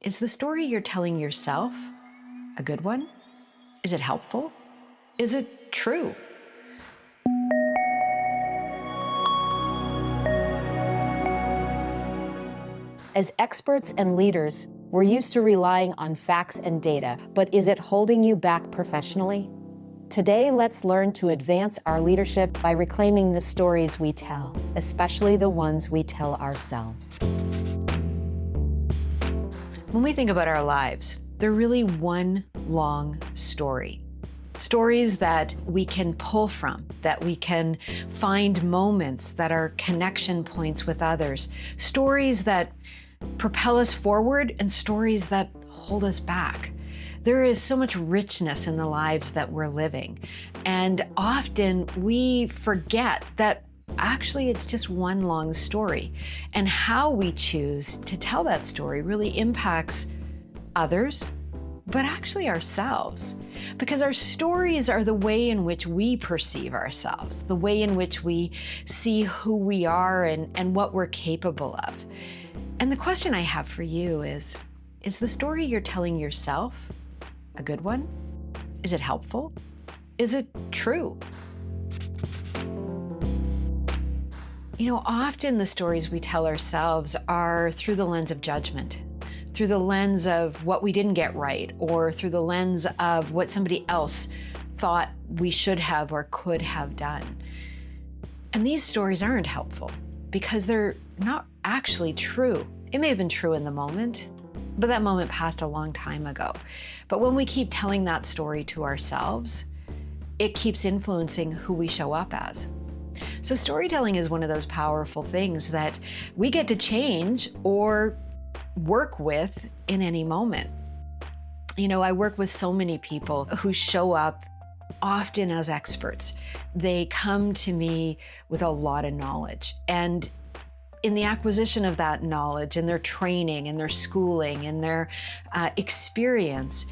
Is the story you're telling yourself a good one? Is it helpful? Is it true? As experts and leaders, we're used to relying on facts and data, but is it holding you back professionally? Today, let's learn to advance our leadership by reclaiming the stories we tell, especially the ones we tell ourselves. When we think about our lives, they're really one long story. Stories that we can pull from, that we can find moments that are connection points with others, stories that propel us forward and stories that hold us back. There is so much richness in the lives that we're living. And often we forget that actually it's just one long story. And how we choose to tell that story really impacts others, but actually ourselves. Because our stories are the way in which we perceive ourselves, the way in which we see who we are and what we're capable of. And the question I have for you is the story you're telling yourself a good one? Is it helpful? Is it true? You know, often the stories we tell ourselves are through the lens of judgment, through the lens of what we didn't get right, or through the lens of what somebody else thought we should have or could have done. And these stories aren't helpful because they're not actually true. It may have been true in the moment, but that moment passed a long time ago. But when we keep telling that story to ourselves, it keeps influencing who we show up as. So storytelling is one of those powerful things that we get to change or work with in any moment. You know, I work with so many people who show up often as experts. They come to me with a lot of knowledge, and in the acquisition of that knowledge and their training and their schooling and their experience,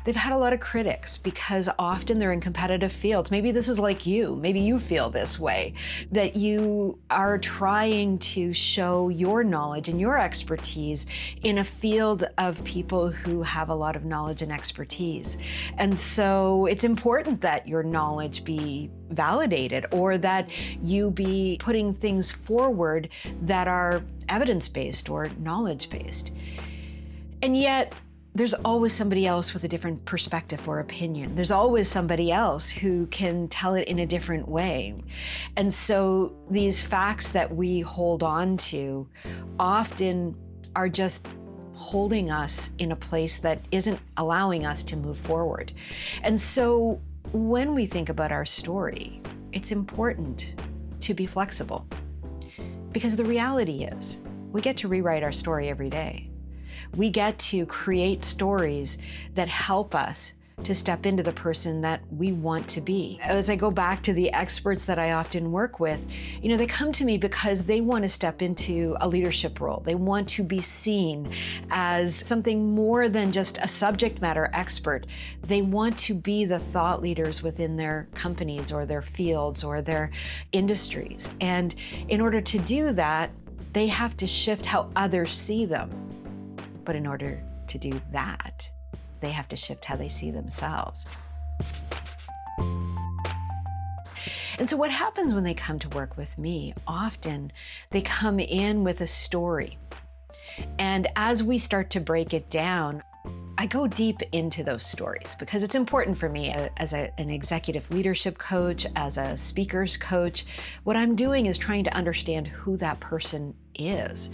they've had a lot of critics because often they're in competitive fields. Maybe this is like you. Maybe you feel this way, that you are trying to show your knowledge and your expertise in a field of people who have a lot of knowledge and expertise. And so it's important that your knowledge be validated, or that you be putting things forward that are evidence-based or knowledge-based. And yet, there's always somebody else with a different perspective or opinion. There's always somebody else who can tell it in a different way. And so these facts that we hold on to often are just holding us in a place that isn't allowing us to move forward. And so when we think about our story, it's important to be flexible, because the reality is we get to rewrite our story every day. We get to create stories that help us to step into the person that we want to be. As I go back to the experts that I often work with, you know, they come to me because they want to step into a leadership role. They want to be seen as something more than just a subject matter expert. They want to be the thought leaders within their companies or their fields or their industries. And in order to do that, they have to shift how others see them. But in order to do that, they have to shift how they see themselves. And so what happens when they come to work with me, often they come in with a story. And as we start to break it down, I go deep into those stories because it's important for me as an executive leadership coach, as a speaker's coach. What I'm doing is trying to understand who that person is,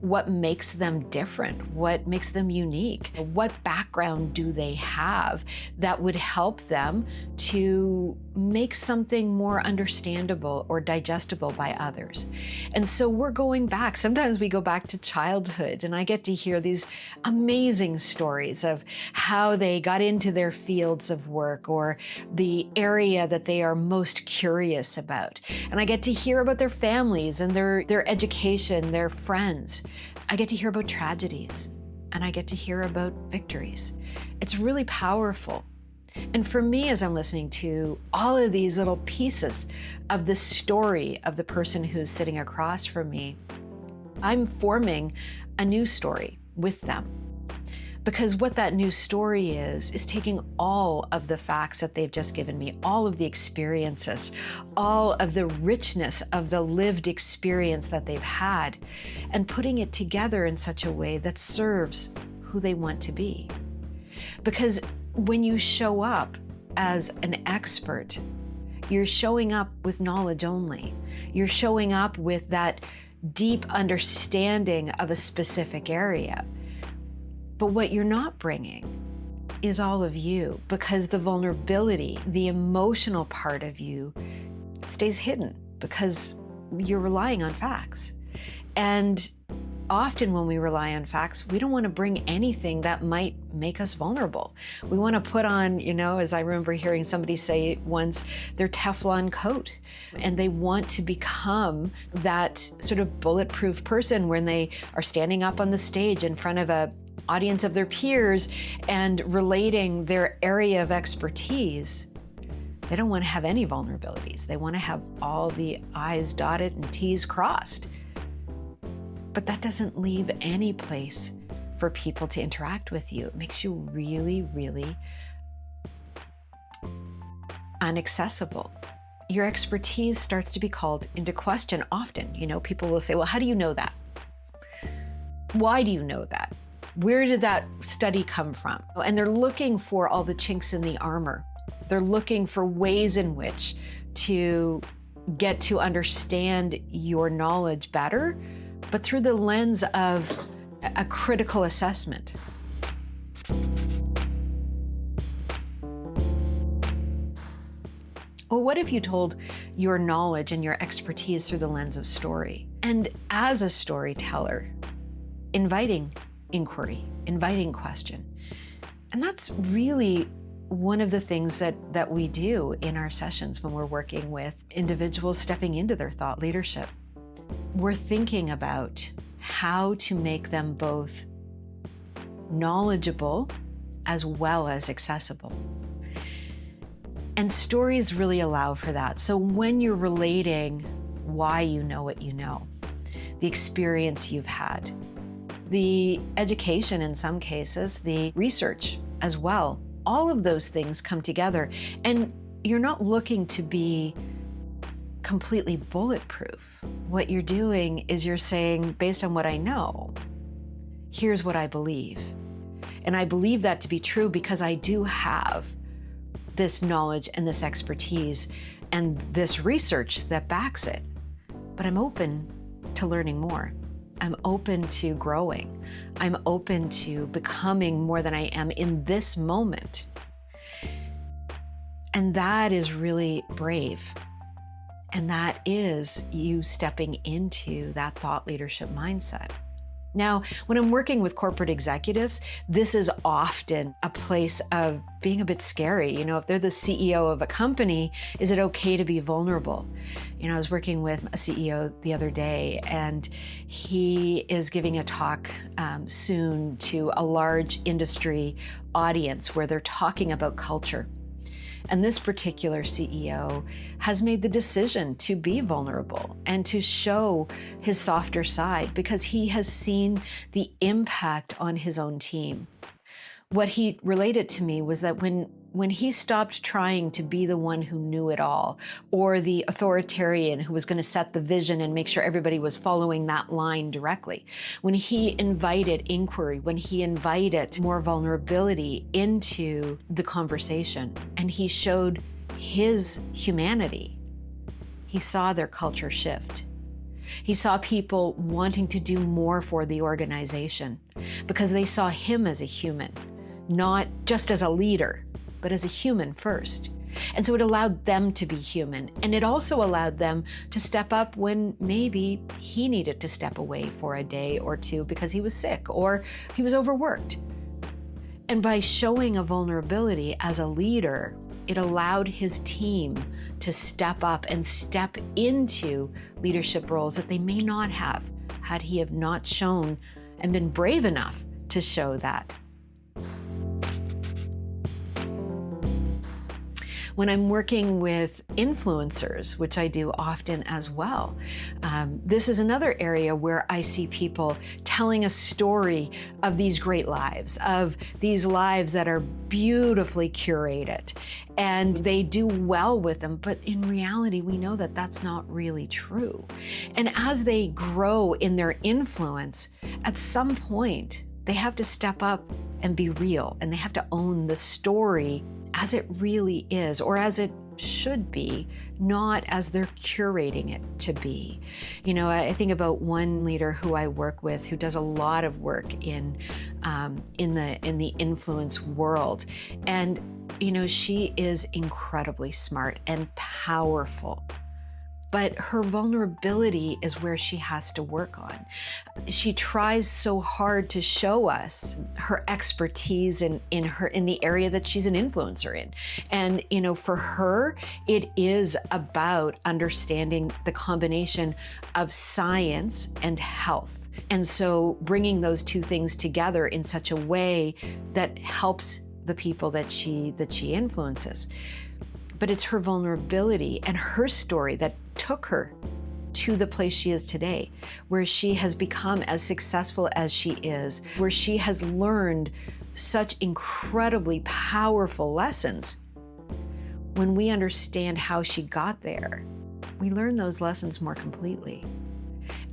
what makes them different, what makes them unique, what background do they have that would help them to make something more understandable or digestible by others. And so we're going back. Sometimes we go back to childhood, and I get to hear these amazing stories of how they got into their fields of work or the area that they are most curious about. And I get to hear about their families and their education, their friends. I get to hear about tragedies, and I get to hear about victories. It's really powerful. And for me, as I'm listening to all of these little pieces of the story of the person who's sitting across from me, I'm forming a new story with them. Because what that new story is taking all of the facts that they've just given me, all of the experiences, all of the richness of the lived experience that they've had, and putting it together in such a way that serves who they want to be. Because when you show up as an expert, you're showing up with knowledge only. You're showing up with that deep understanding of a specific area. But what you're not bringing is all of you, because the vulnerability, the emotional part of you stays hidden because you're relying on facts. And often when we rely on facts, we don't want to bring anything that might make us vulnerable. We want to put on, as I remember hearing somebody say once, their Teflon coat. And they want to become that sort of bulletproof person when they are standing up on the stage in front of an audience of their peers and relating their area of expertise. They don't want to have any vulnerabilities. They want to have all the I's dotted and T's crossed. But that doesn't leave any place for people to interact with you. It makes you really, really inaccessible. Your expertise starts to be called into question often. People will say, well, how do you know that? Why do you know that? Where did that study come from? And they're looking for all the chinks in the armor. They're looking for ways in which to get to understand your knowledge better, but through the lens of a critical assessment. Well, what if you told your knowledge and your expertise through the lens of story? And as a storyteller, inviting inquiry, inviting question. And that's really one of the things that we do in our sessions when we're working with individuals stepping into their thought leadership. We're thinking about how to make them both knowledgeable as well as accessible. And stories really allow for that. So when you're relating why you know what you know, the experience you've had, the education in some cases, the research as well, all of those things come together. And you're not looking to be completely bulletproof. What you're doing is you're saying, based on what I know, here's what I believe. And I believe that to be true because I do have this knowledge and this expertise and this research that backs it. But I'm open to learning more. I'm open to growing. I'm open to becoming more than I am in this moment. And that is really brave. And that is you stepping into that thought leadership mindset. Now, when I'm working with corporate executives, this is often a place of being a bit scary. If they're the CEO of a company, is it okay to be vulnerable? I was working with a CEO the other day, and he is giving a talk soon to a large industry audience where they're talking about culture. And this particular CEO has made the decision to be vulnerable and to show his softer side because he has seen the impact on his own team. What he related to me was that when he stopped trying to be the one who knew it all, or the authoritarian who was going to set the vision and make sure everybody was following that line directly, when he invited inquiry, when he invited more vulnerability into the conversation, and he showed his humanity, he saw their culture shift. He saw people wanting to do more for the organization because they saw him as a human, not just as a leader, but as a human first. And so it allowed them to be human. And it also allowed them to step up when maybe he needed to step away for a day or two because he was sick or he was overworked. And by showing a vulnerability as a leader, it allowed his team to step up and step into leadership roles that they may not have had he have not shown and been brave enough to show that. When I'm working with influencers, which I do often as well, this is another area where I see people telling a story of these great lives, of these lives that are beautifully curated, and they do well with them. But in reality, we know that that's not really true. And as they grow in their influence, at some point, they have to step up and be real, and they have to own the story as it really is, or as it should be, not as they're curating it to be. You know, I think about one leader who I work with who does a lot of work in the influence world, and you know, she is incredibly smart and powerful. But her vulnerability is where she has to work on. She tries so hard to show us her expertise in the area that she's an influencer in. And you know, for her, it is about understanding the combination of science and health. And so bringing those two things together in such a way that helps the people that she influences. But it's her vulnerability and her story that took her to the place she is today, where she has become as successful as she is, where she has learned such incredibly powerful lessons. When we understand how she got there, we learn those lessons more completely.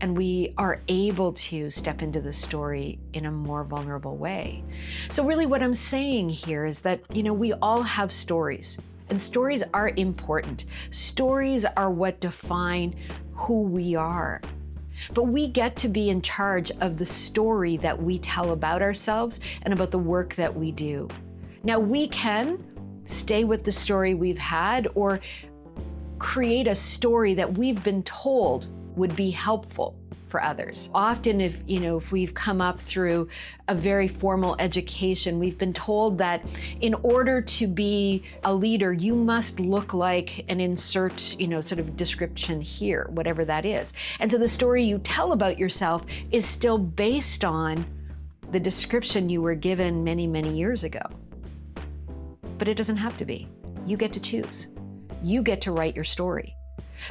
And we are able to step into the story in a more vulnerable way. So really what I'm saying here is that, you know, we all have stories. And stories are important. Stories are what define who we are. But we get to be in charge of the story that we tell about ourselves and about the work that we do. Now, we can stay with the story we've had or create a story that we've been told would be helpful for others. Often if we've come up through a very formal education, we've been told that in order to be a leader, you must look like an insert, sort of description here, whatever that is. And so the story you tell about yourself is still based on the description you were given many, many years ago. But it doesn't have to be. You get to choose. You get to write your story.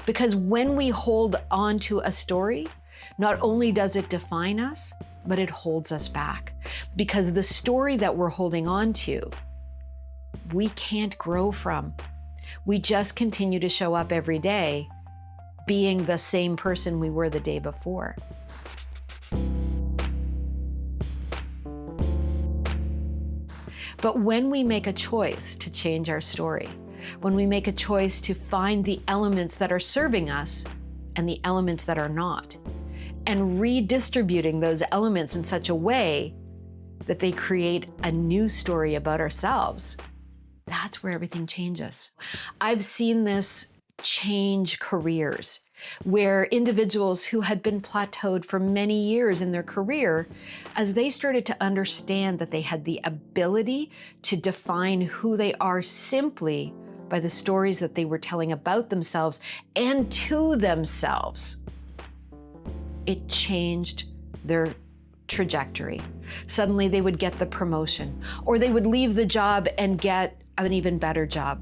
Because when we hold on to a story, not only does it define us, but it holds us back. Because the story that we're holding on to, we can't grow from. We just continue to show up every day being the same person we were the day before. But when we make a choice to change our story, when we make a choice to find the elements that are serving us and the elements that are not, and redistributing those elements in such a way that they create a new story about ourselves, that's where everything changes. I've seen this change careers, where individuals who had been plateaued for many years in their career, as they started to understand that they had the ability to define who they are simply by the stories that they were telling about themselves and to themselves, it changed their trajectory. Suddenly they would get the promotion, or they would leave the job and get an even better job,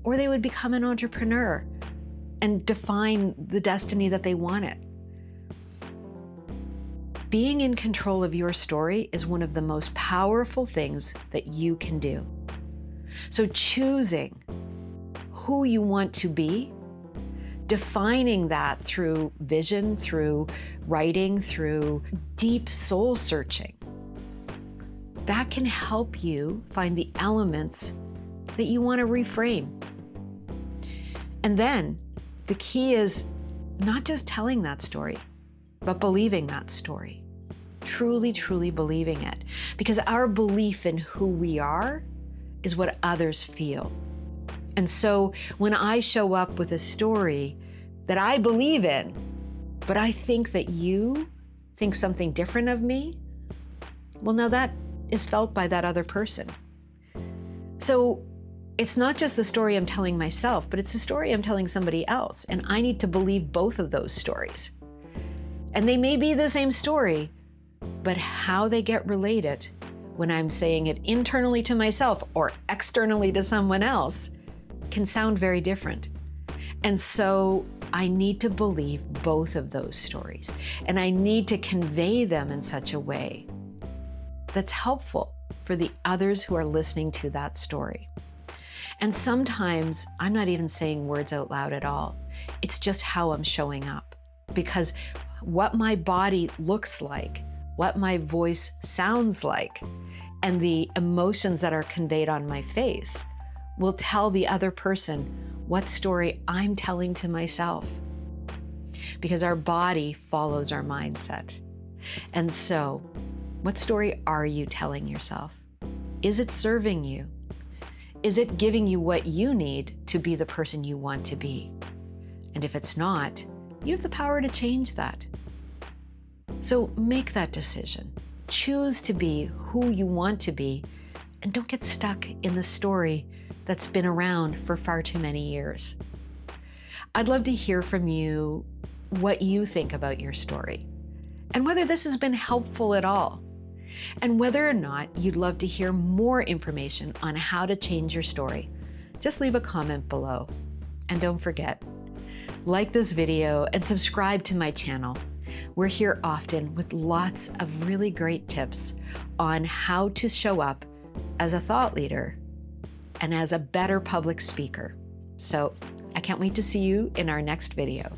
or they would become an entrepreneur and define the destiny that they wanted. Being in control of your story is one of the most powerful things that you can do. So choosing who you want to be, defining that through vision, through writing, through deep soul searching, that can help you find the elements that you want to reframe. And then the key is not just telling that story, but believing that story. Truly, truly believing it. Because our belief in who we are is what others feel. And so when I show up with a story that I believe in, but I think that you think something different of me, well, now that is felt by that other person. So it's not just the story I'm telling myself, but it's a story I'm telling somebody else. And I need to believe both of those stories. And they may be the same story, but how they get related when I'm saying it internally to myself or externally to someone else can sound very different. And so I need to believe both of those stories, and I need to convey them in such a way that's helpful for the others who are listening to that story. And sometimes I'm not even saying words out loud at all. It's just how I'm showing up, because what my body looks like, what my voice sounds like, and the emotions that are conveyed on my face will tell the other person what story I'm telling to myself. Because our body follows our mindset. And so, what story are you telling yourself? Is it serving you? Is it giving you what you need to be the person you want to be? And if it's not, you have the power to change that. So make that decision. Choose to be who you want to be, and don't get stuck in the story that's been around for far too many years. I'd love to hear from you what you think about your story, and whether this has been helpful at all, and whether or not you'd love to hear more information on how to change your story. Just leave a comment below. And don't forget, like this video and subscribe to my channel. We're here often with lots of really great tips on how to show up as a thought leader and as a better public speaker. So I can't wait to see you in our next video.